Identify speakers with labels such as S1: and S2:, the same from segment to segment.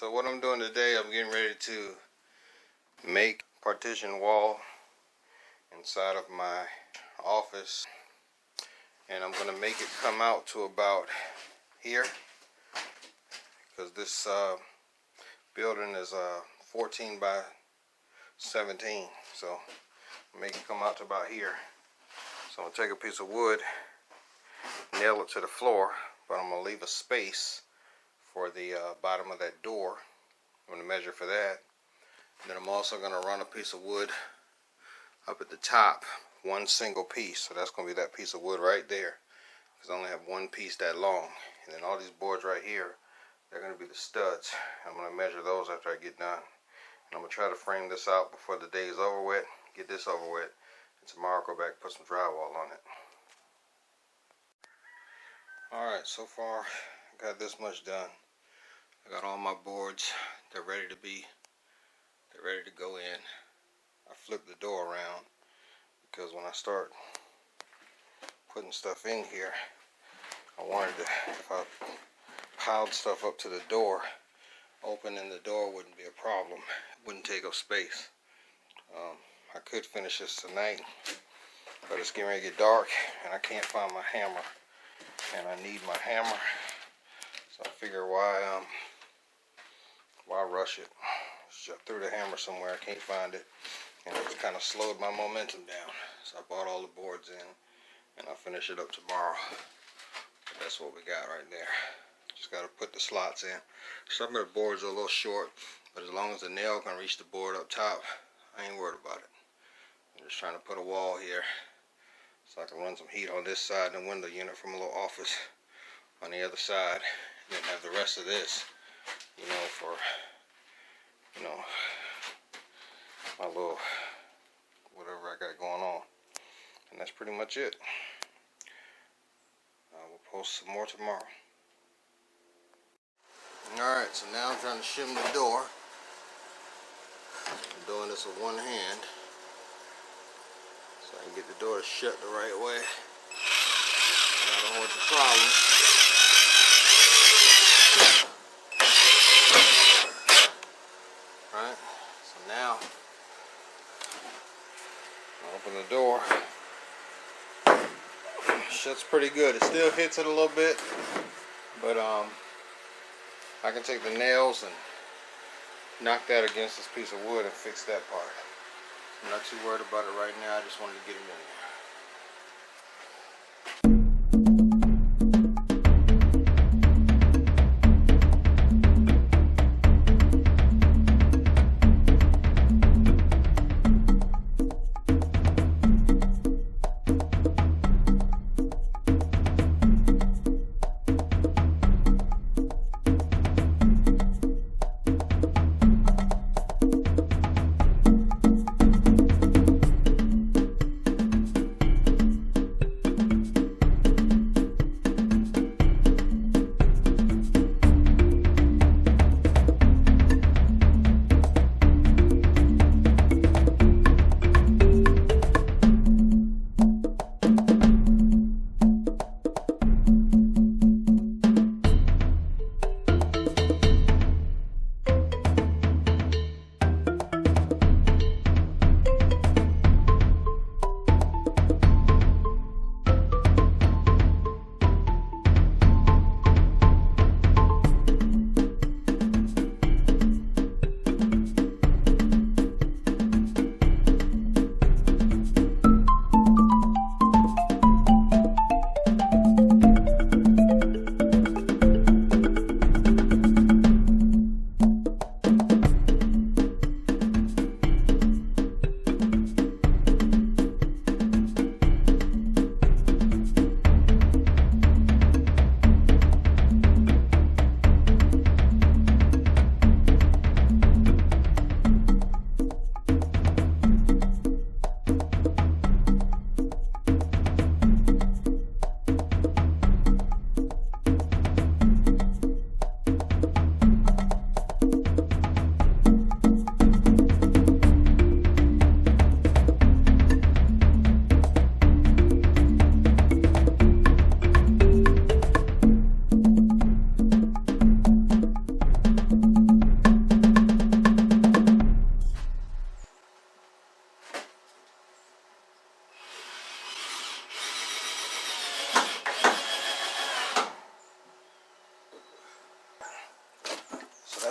S1: So what I'm doing today, I'm getting ready to make partition wall inside of my office, and I'm going to make it come out to about here, because this building is 14 by 17, so make it come out to about here. So I'm going to take a piece of wood, nail it to the floor, but I'm going to leave a space for the bottom of that door. I'm going to measure for that. And then I'm also going to run a piece of wood up at the top, one single piece. So that's going to be that piece of wood right there, because I only have one piece that long. And then all these boards right here, they're going to be the studs. I'm going to measure those after I get done. And I'm going to try to frame this out before the day is over with, get this over with, and tomorrow I'll go back and put some drywall on it. Alright, so far I got this much done. I got all my boards, they're ready to go in. I flipped the door around because when I start putting stuff in here, I wanted to, if I piled stuff up to the door, opening the door wouldn't be a problem. It wouldn't take up space. I could finish this tonight, but it's getting ready to get dark and I can't find my hammer, and I need my hammer. So I figure why rush it? So I threw the hammer somewhere, I can't find it, and it kind of slowed my momentum down. So I bought all the boards in, and I'll finish it up tomorrow. But that's what we got right there. Just got to put the slots in. Some of the boards are a little short, but as long as the nail can reach the board up top, I ain't worried about it. I'm just trying to put a wall here so I can run some heat on this side and the window unit from a little office on the other side, and then have the rest of this, for my little whatever I got going on. And that's pretty much it. We'll post some more tomorrow. Alright, so now I'm trying to shim the door. I'm doing this with one hand so I can get the door to shut the right way. And I don't want the problem. Right, so now I open the door. Shuts pretty good. It still hits it a little bit, but I can take the nails and knock that against this piece of wood and fix that part. I'm not too worried about it right now. I just wanted to get it in there.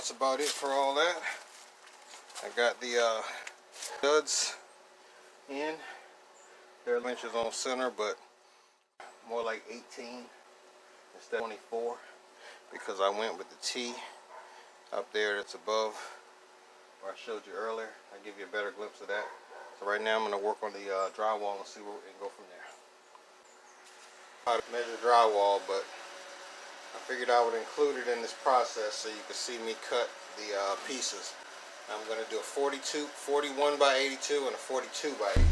S1: that's about it for all that. I got the studs in. They're inches on center, but more like 18 instead of 24, because I went with the T up there that's above where I showed you earlier. I'll give you a better glimpse of that. So right now I'm going to work on the drywall and see where we can go from there. How to measure drywall, but I figured I would include it in this process so you can see me cut the pieces. I'm going to do a 41 by 82 and a 42 by 82.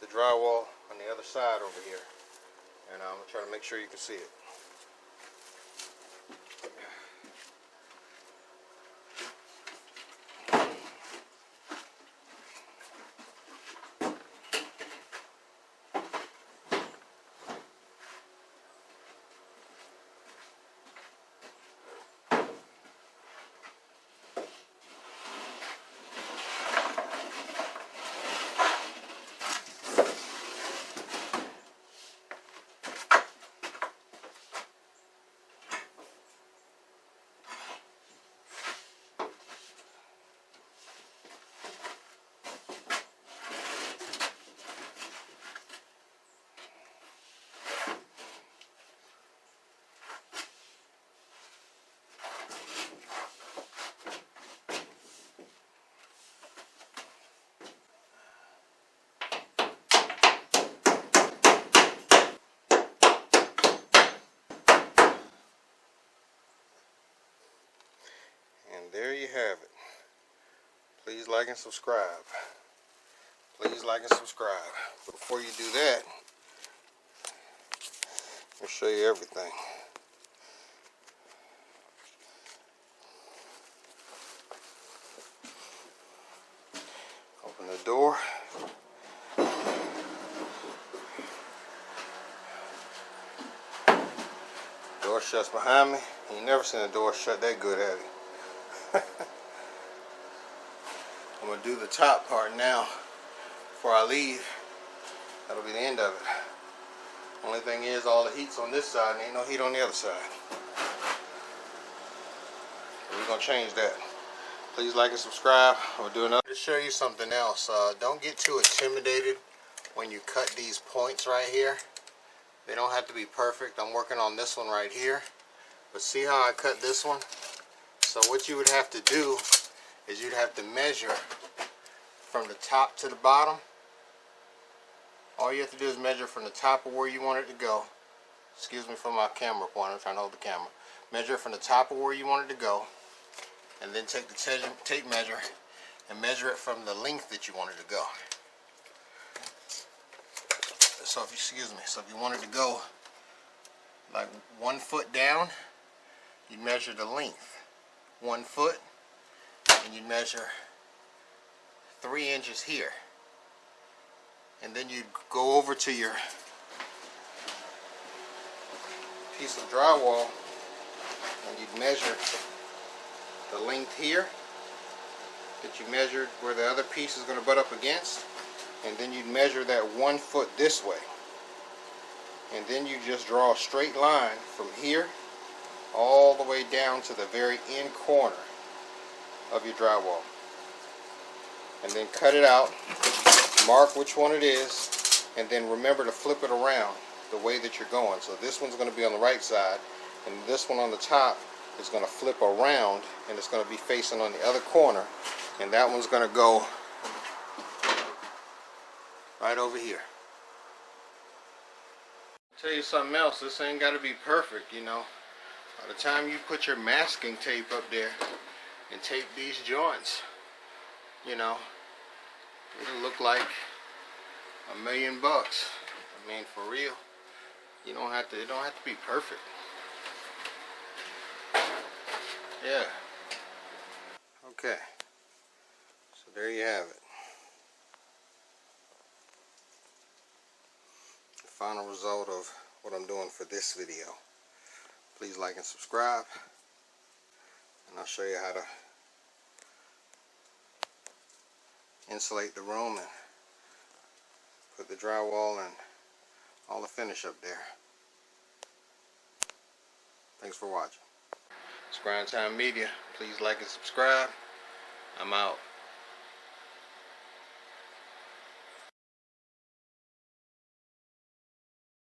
S1: Drywall on the other side over here, and I'm gonna try to make sure you can see it. And there you have it. Please like and subscribe. Please like and subscribe. But before you do that, I'll show you everything. Open the door. Door shuts behind me. You never seen a door shut that good, have you? I'm going to do the top part now before I leave. That'll be the end of it. Only thing is, all the heat's on this side and ain't no heat on the other side. We're going to change that. Please like and subscribe. I'll do another to show you something else. Don't get too intimidated when you cut these points right here. They don't have to be perfect. I'm working on this one right here. But see how I cut this one? So what you would have to do is you'd have to measure from the top to the bottom. All you have to do is measure from the top of where you want it to go. Excuse me for my camera point, I'm trying to hold the camera. Measure from the top of where you want it to go, and then take the tape measure and measure it from the length that you want it to go. So if you want it to go like 1 foot down, you measure the length 1 foot, and you measure 3 inches here, and then you go over to your piece of drywall, and you'd measure the length here that you measured where the other piece is going to butt up against, and then you'd measure that 1 foot this way, and then you just draw a straight line from here all the way down to the very end corner of your drywall, and then cut it out, mark which one it is, and then remember to flip it around the way that you're going. So this one's going to be on the right side, and this one on the top is going to flip around, and it's going to be facing on the other corner, and that one's going to go right over here. Tell you something else, this ain't got to be perfect, you know. By the time you put your masking tape up there and tape these joints, you know, it'll look like $1,000,000. I mean, for real. You don't have to, it don't have to be perfect. Yeah. Okay. So there you have it. The final result of what I'm doing for this video. Please like and subscribe, and I'll show you how to insulate the room and put the drywall and all the finish up there. Thanks for watching. It's Grind Time Media. Please like and subscribe. I'm out.